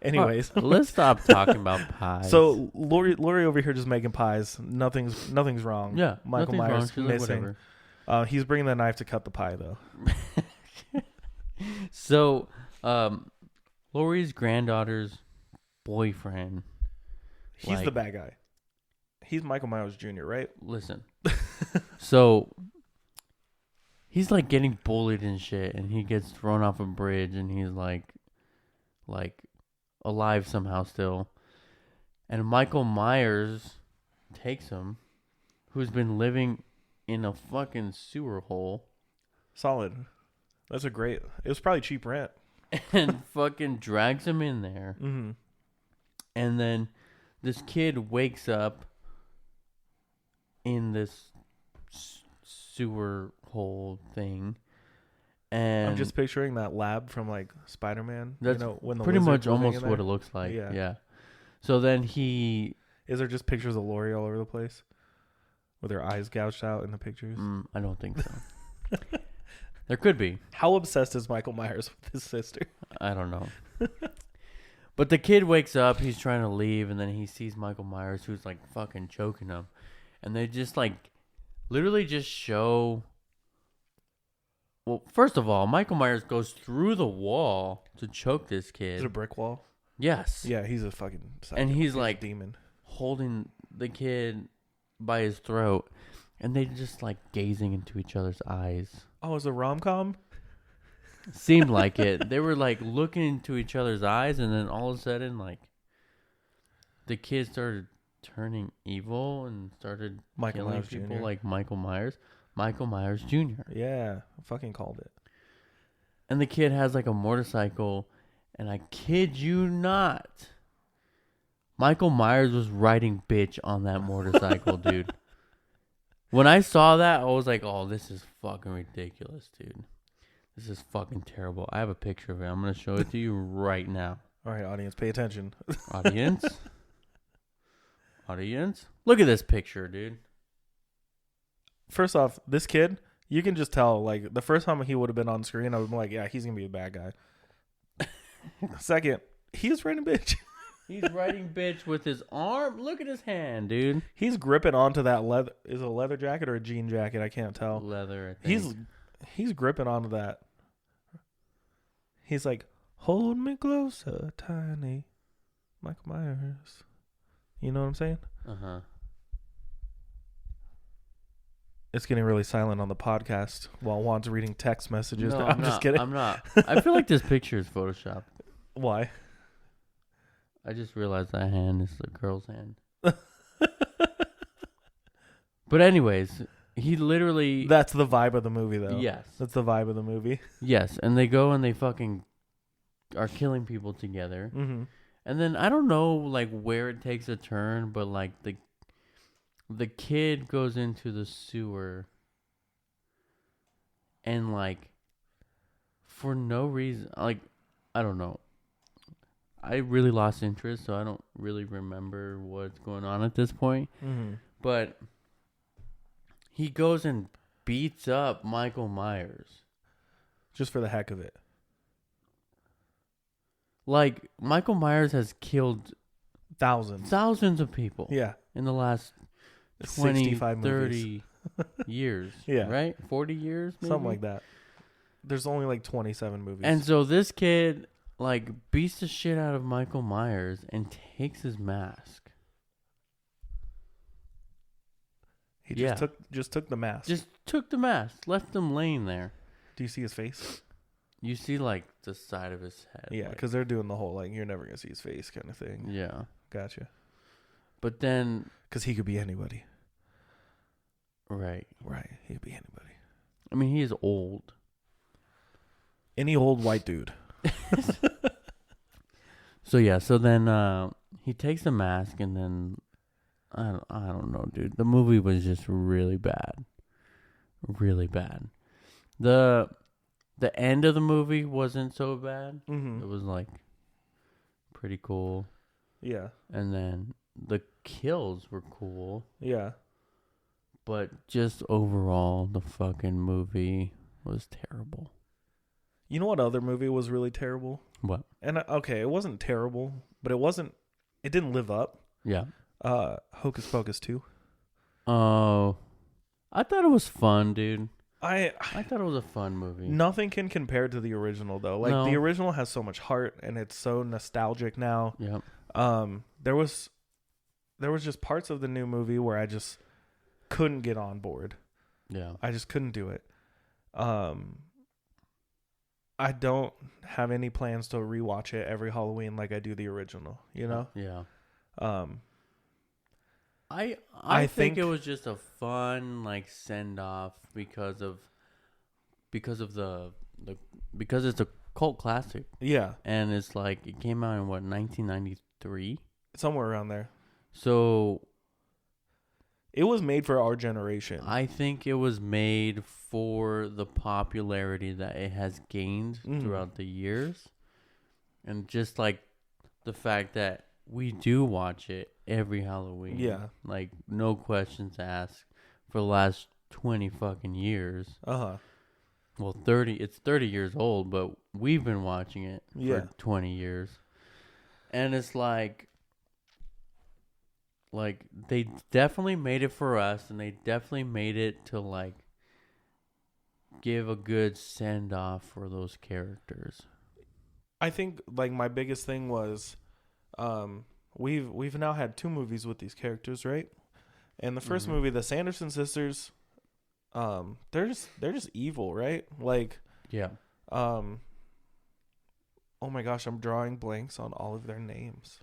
Anyways, let's stop talking about pies. So Lori over here just making pies. Nothing's wrong. Yeah, Michael Myers missing. He's bringing the knife to cut the pie though. So, Lori's granddaughter's boyfriend. He's the bad guy. He's Michael Myers Jr., right? Listen. So he's like getting bullied and shit, and he gets thrown off a bridge, and he's like alive somehow still. And Michael Myers takes him, who's been living in a fucking sewer hole. Solid. That's it was probably cheap rent. And fucking drags him in there. Mm-hmm. And then this kid wakes up in this sewer hole thing, And I'm just picturing that lab from like Spider-Man. that's when the pretty lizard's much living almost in what there. it looks like. Yeah. Yeah. So then he... Is there just pictures of Lori all over the place? With her eyes gouged out in the pictures? I don't think so. There could be. How obsessed is Michael Myers with his sister? I don't know. But the kid wakes up, he's trying to leave, and then he sees Michael Myers, who's like fucking choking him. And they just like literally just show... Well, first of all, Michael Myers goes through the wall to choke this kid. Is it a brick wall? Yes. Yeah, he's a fucking psycho. And he's a like demon. holding the kid by his throat, and they just like gazing into each other's eyes. Oh, it's a rom-com? Seemed like it. They were like looking into each other's eyes, and then all of a sudden, like, the kid started turning evil and started killing Myers people Jr. like Michael Myers. Michael Myers Jr. Yeah, I fucking called it. And the kid has like a motorcycle, and I kid you not, Michael Myers was riding bitch on that motorcycle, dude. When I saw that, I was like, oh, this is fucking ridiculous, dude. This is fucking terrible. I have a picture of it. I'm going to show it to you right now. All right, audience, pay attention. Audience? Audience? Look at this picture, dude. First off, this kid, you can just tell, like, the first time he would have been on screen, I would be like, yeah, he's going to be a bad guy. Second, he's riding bitch. He's riding bitch with his arm. Look at his hand, dude. He's gripping onto that leather. Is it a leather jacket or a jean jacket? I can't tell. Leather, I think. He's gripping onto that. He's like, hold me closer, tiny Michael Myers. You know what I'm saying? Uh-huh. It's getting really silent on the podcast while Juan's reading text messages. No, I'm just kidding. I'm not. I feel like this picture is photoshopped. Why? I just realized that hand is the girl's hand. But anyways, he literally... That's the vibe of the movie, though. Yes. That's the vibe of the movie. Yes, and they go and they fucking are killing people together. Mm-hmm. And then I don't know like where it takes a turn, but like the kid goes into the sewer and like for no reason, like I don't know. I really lost interest, so I don't really remember what's going on at this point. Mm-hmm. But he goes and beats up Michael Myers. Just for the heck of it. Like, Michael Myers has killed thousands of people. Yeah. In the last 20, 65 30 years. Yeah. Right? 40 years, maybe? Something like that. There's only like 27 movies. And so this kid, like, beats the shit out of Michael Myers and takes his mask. He just took the mask. Just took the mask. Left him laying there. Do you see his face? You see, like, the side of his head. Yeah, like, because they're doing the whole, like, you're never going to see his face kind of thing. yeah. Gotcha. But then... Because he could be anybody. Right. Right. He could be anybody. I mean, he is old. Any old white dude. So, yeah. So then he takes the mask and then... I don't know, dude. The movie was just really bad. Really bad. The end of the movie wasn't so bad. Mm-hmm. It was like pretty cool. Yeah. And then the kills were cool. Yeah. But just overall, the fucking movie was terrible. You know what other movie was really terrible? What? And okay, it wasn't terrible, but it didn't live up. Yeah. Hocus Pocus 2. Oh, I thought it was fun, dude. I I thought it was a fun movie. Nothing can compare to the original though. Like No. the original has so much heart and it's so nostalgic now. Yep. There was just parts of the new movie where I just couldn't get on board. Yeah. I just couldn't do it. I don't have any plans to rewatch it every Halloween like I do the original, you know? Yeah. I I think think it was just a fun like send off because it's a cult classic Yeah, and it's like it came out in what 1993. somewhere around there. So it was made for our generation. I think it was made for the popularity that it has gained throughout the years. And just like the fact that we do watch it every Halloween. Yeah. Like, no questions asked for the last 20 fucking years. Uh-huh. Well, it's 30 years old, but we've been watching it for 20 years. And it's like they definitely made it for us, and they definitely made it to like give a good send off for those characters. I think like my biggest thing was we've now had 2 movies with these characters, right? And the first movie, the Sanderson sisters, they're just evil, right? Like, yeah. Oh my gosh, I'm drawing blanks on all of their names.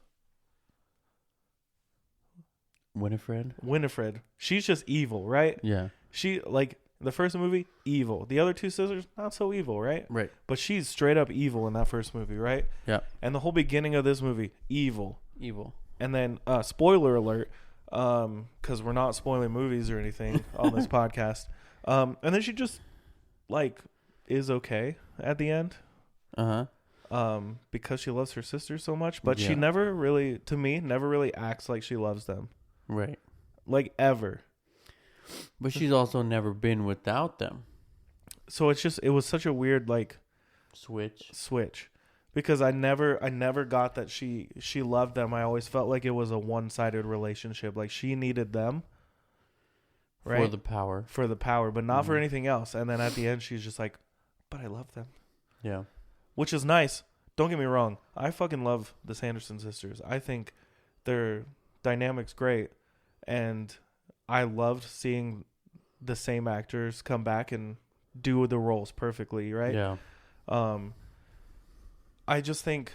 Winifred. She's just evil, right? Yeah. She, like, the first movie, evil. The other 2 sisters, not so evil, right? Right. But she's straight up evil in that first movie, right? Yeah. And the whole beginning of this movie, evil. And then, spoiler alert, because we're not spoiling movies or anything on this podcast. And then she just, like, is okay at the end. Because she loves her sister so much. But she never really, to me, never really acts like she loves them. Right. Like, ever. But she's also never been without them. So it was such a weird, like, switch. Because I never got that she loved them. I always felt like it was a one-sided relationship. Like, she needed them. Right? For the power, but not for anything else. And then at the end, she's just like, but I love them. Yeah. Which is nice. Don't get me wrong. I fucking love the Sanderson sisters. I think their dynamic's great. And I loved seeing the same actors come back and do the roles perfectly, right? Yeah. I think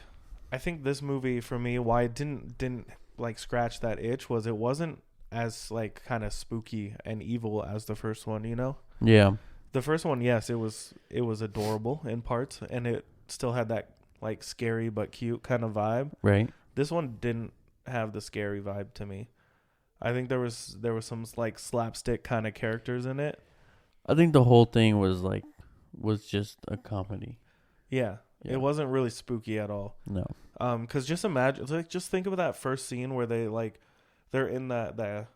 this movie for me, why it didn't like scratch that itch was it wasn't as like kind of spooky and evil as the first one, you know? Yeah. The first one, yes, it was adorable in parts, and it still had that like scary but cute kind of vibe. Right. This one didn't have the scary vibe to me. I think there was some like slapstick kind of characters in it. I think the whole thing was just a comedy. Yeah. It wasn't really spooky at all. No. Cause just imagine, like, just think of that first scene where they're in the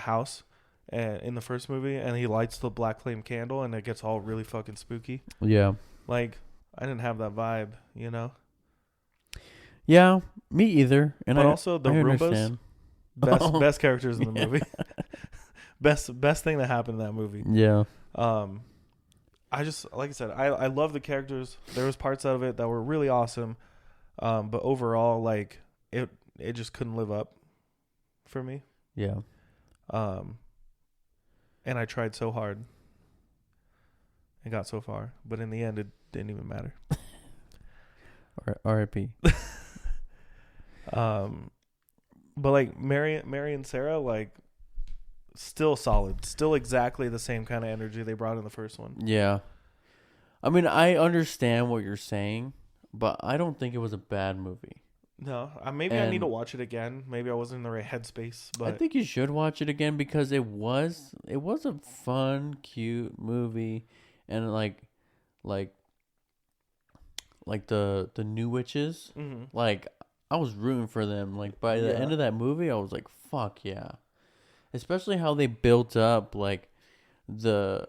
house, and in the first movie, and he lights the black flame candle, and it gets all really fucking spooky. Yeah. Like, I didn't have that vibe, you know. Yeah, me either. And but also the Roombas, best characters in the movie. best thing that happened in that movie. Yeah. I just, like I said, I love the characters. There was parts of it that were really awesome. But overall, like, it just couldn't live up for me. Yeah. And I tried so hard and got so far, but in the end, it didn't even matter. R.I.P. But like Mary and Sarah, like, still solid, still exactly the same kind of energy they brought in the first one. Yeah. I mean, I understand what you're saying, but I don't think it was a bad movie. No, maybe I need to watch it again. Maybe I wasn't in the right headspace, but I think you should watch it again because it was a fun, cute movie, and like the new witches, like, I was rooting for them. Like, by the end of that movie, I was like, fuck yeah. Especially how they built up like the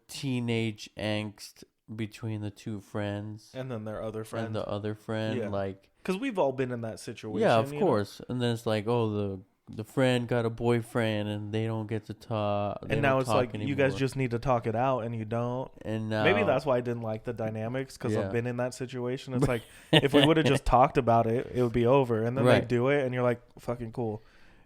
teenage angst between the two friends and then their other friend and the other friend, like, because we've all been in that situation. Yeah, of course. Know? And then it's like, oh, the friend got a boyfriend and they don't get to talk. And now it's like anymore. You guys just need to talk it out, and you don't. And now, maybe that's why I didn't like the dynamics, because I've been in that situation. It's like, if we would have just talked about it, it would be over. And then they do it, and you're like, fucking cool.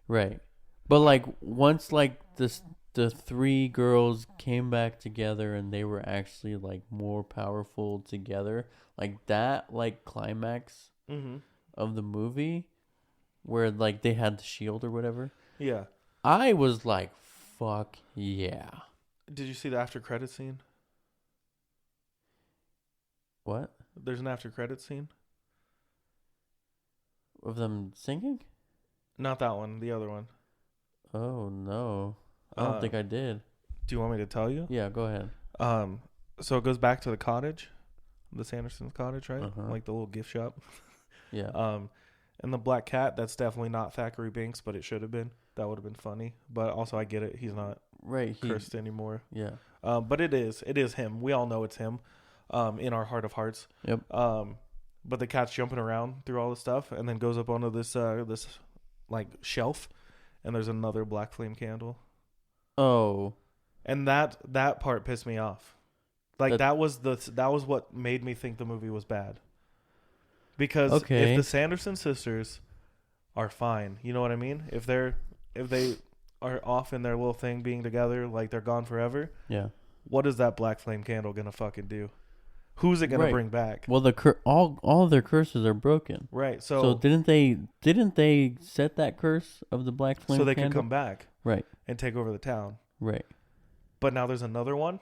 Right. But like, once like the 3 girls came back together and they were actually like more powerful together, like that, like climax of the movie where like they had the shield or whatever. Yeah. I was like, fuck yeah. Did you see the after credit scene? What? There's an after credit scene of them singing? Not that one, the other one. Oh no, I don't think I did. Do you want me to tell you? Yeah, go ahead. So it goes back to the cottage, the Sanderson's cottage, right? Uh-huh. Like the little gift shop. Yeah. And the black cat, that's definitely not Thackeray Binks, but it should have been. That would have been funny. But also, I get it. He's not Right. cursed anymore. Yeah. But it is him. We all know it's him. In our heart of hearts. Yep. But the cat's jumping around through all the stuff, and then goes up onto this like shelf, and there's another black flame candle. Oh. And that part pissed me off. Like that was what made me think the movie was bad. Because if the Sanderson sisters are fine, you know what I mean? If they are off in their little thing being together, like they're gone forever. Yeah. What is that black flame candle gonna fucking do? Who's it gonna bring back? Well, all their curses are broken. Right. So didn't they set that curse of the black flame? So they candle? could come back. Right. And take over the town. Right. But now there's another one.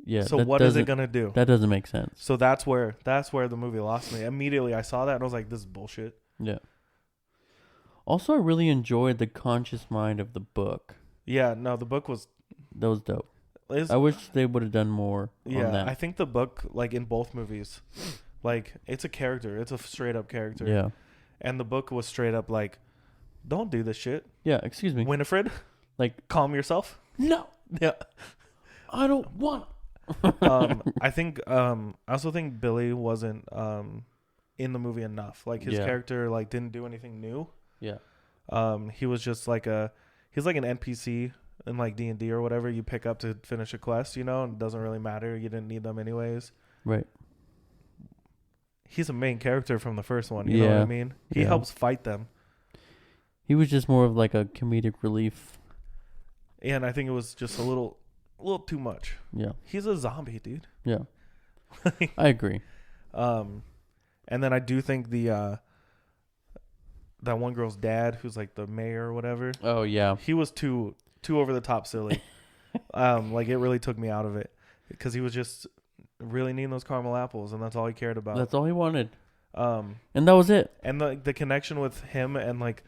Yeah. So what is it gonna do? That doesn't make sense. So that's where the movie lost me. Immediately I saw that and I was like, this is bullshit. Yeah. Also, I really enjoyed the conscious mind of the book. Yeah, no, the book was dope. I wish they would have done more on that. I think the book, like in both movies, like it's a character. It's a straight up character. Yeah. And the book was straight up like, don't do this shit. Yeah, excuse me. Winifred, like, calm yourself. No. Yeah. I don't want. I think I also think Billy wasn't in the movie enough. Like his character like didn't do anything new. Yeah. He was just like he's like an NPC in like D&D or whatever you pick up to finish a quest, you know, and it doesn't really matter. You didn't need them anyways. Right. He's a main character from the first one, you know what I mean? He helps fight them. He was just more of like a comedic relief. And I think it was just a little too much. Yeah. He's a zombie, dude. Yeah. I agree. And then I do think that one girl's dad, who's like the mayor or whatever. Oh yeah. He was too over the top silly. Like it really took me out of it because he was just really needing those caramel apples, and that's all he cared about. That's all he wanted. And that was it. And the connection with him and like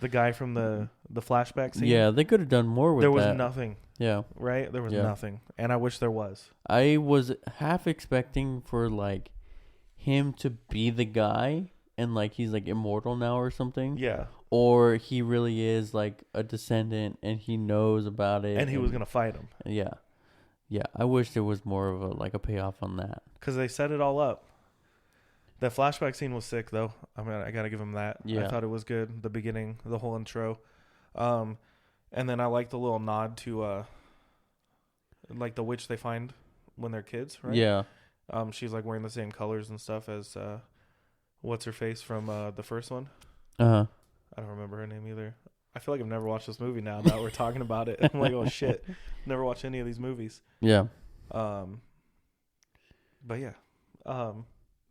the guy from the flashback scene. Yeah, they could have done more with that. There was nothing. Yeah. Right? There was nothing. And I wish there was. I was half expecting for like him to be the guy and like he's like immortal now or something. Yeah. Or he really is like a descendant and he knows about it. And he was going to fight him. Yeah. Yeah. I wish there was more of a payoff on that. Because they set it all up. That flashback scene was sick, though. I mean, I got to give him that. Yeah. I thought it was good. The beginning, the whole intro. And then I like the little nod to, like, the witch they find when they're kids, right? Yeah. She's, like, wearing the same colors and stuff as, what's-her-face from the first one. Uh-huh. I don't remember her name either. I feel like I've never watched this movie now that we're talking about it. I'm like, oh, shit. Never watched any of these movies. Yeah. But, yeah.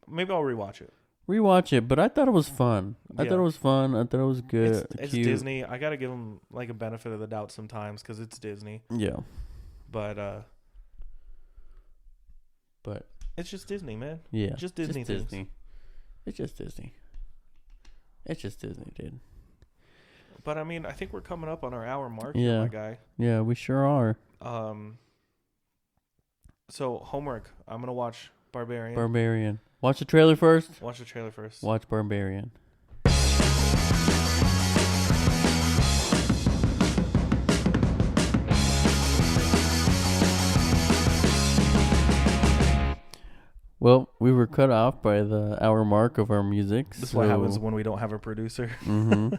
Maybe I'll rewatch it. Rewatch it, but I thought it was fun. I thought it was fun. I thought it was good. It's Disney. I gotta give them like a benefit of the doubt sometimes because it's Disney. Yeah. But it's just Disney, man. Yeah. Just Disney. Disney. It's just Disney. It's just Disney, dude. But I mean, I think we're coming up on our hour mark here, my guy. Yeah, we sure are. So homework. I'm gonna watch Barbarian. Watch the trailer first. Watch the trailer first. Watch Barbarian. Well, we were cut off by the hour mark of our music. This is what happens when we don't have a producer. Mm-hmm.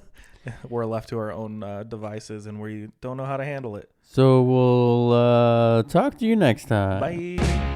We're left to our own devices, and we don't know how to handle it. So we'll talk to you next time. Bye.